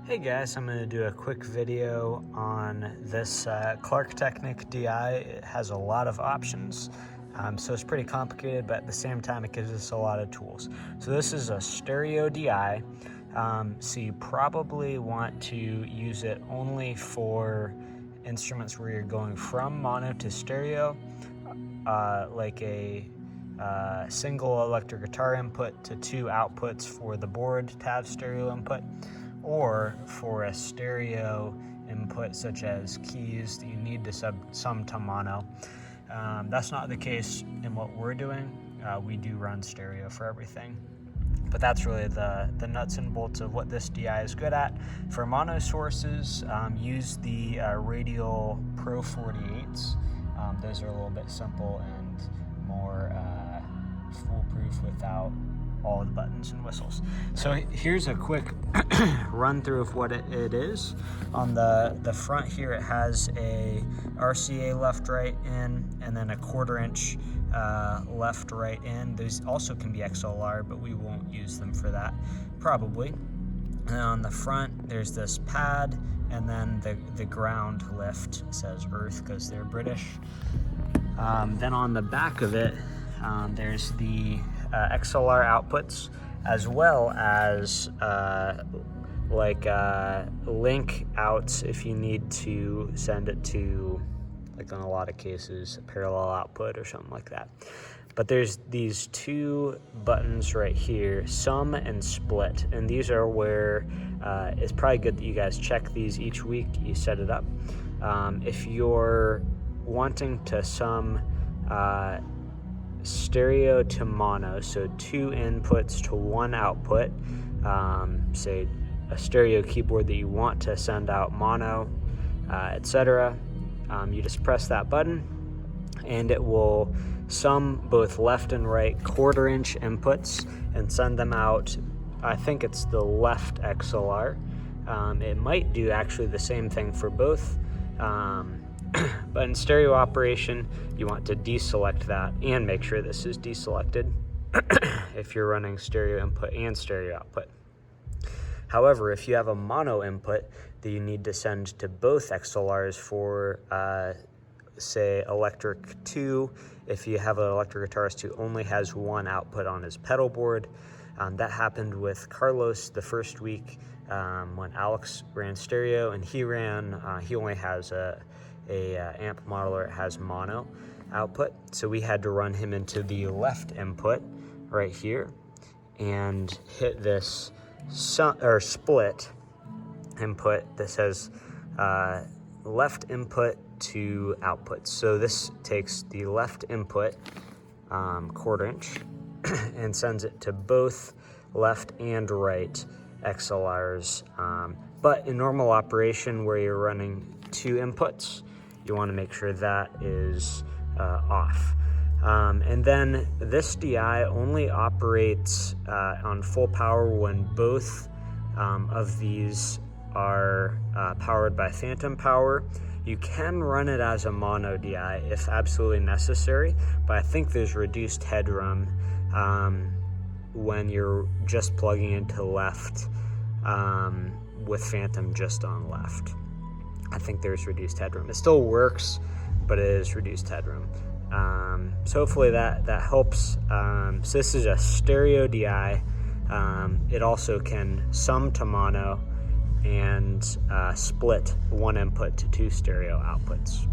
Hey guys, I'm going to do a quick video on this Klark Technik DI. It has a lot of options, so it's pretty complicated, but at the same time it gives us a lot of tools. So this is a stereo DI, so you probably want to use it only for instruments where you're going from mono to stereo, like a single electric guitar input to two outputs for the board to have stereo input, or for a stereo input such as keys that you need to sum to mono. That's not the case in what we're doing. We do run stereo for everything. But that's really the nuts and bolts of what this DI is good at. For mono sources, use the Radial Pro 48s. Those are a little bit simple and more foolproof without all the buttons and whistles. So here's a quick run through of what it is. On the front here, it has a RCA left right in, and then a 1/4 inch left right in. Those also can be XLR, but we won't use them for that probably. And then on the front there's this pad, and then the ground lift. It says Earth because they're British. Then on the back of it, there's the XLR outputs, as well as link outs if you need to send it to, like in a lot of cases, a parallel output or something like that. But there's these two buttons right here, sum and split, and these are where it's probably good that you guys check these each week you set it up. If you're wanting to sum stereo to mono, so two inputs to one output, say a stereo keyboard that you want to send out mono, etc. You just press that button and it will sum both left and right 1/4 inch inputs and send them out. I think it's the left XLR. It might do actually the same thing for both. But in stereo operation, you want to deselect that and make sure this is deselected if you're running stereo input and stereo output. However, if you have a mono input that you need to send to both XLRs for, say, electric 2, if you have an electric guitarist who only has one output on his pedal board, that happened with Carlos the first week when Alex ran stereo, and he only has a amp model where it has mono output, so we had to run him into the left input right here and hit this split input that says left input to output. So this takes the left input 1/4 inch and sends it to both left and right XLRs, but in normal operation where you're running two inputs, you want to make sure that is off. And then this DI only operates on full power when both of these are powered by phantom power. You can run it as a mono DI if absolutely necessary, but I think there's reduced headroom when you're just plugging into left with phantom just on left. I think there's reduced headroom. It still works, but it is reduced headroom. So hopefully that helps. So this is a stereo DI. It also can sum to mono and split one input to two stereo outputs.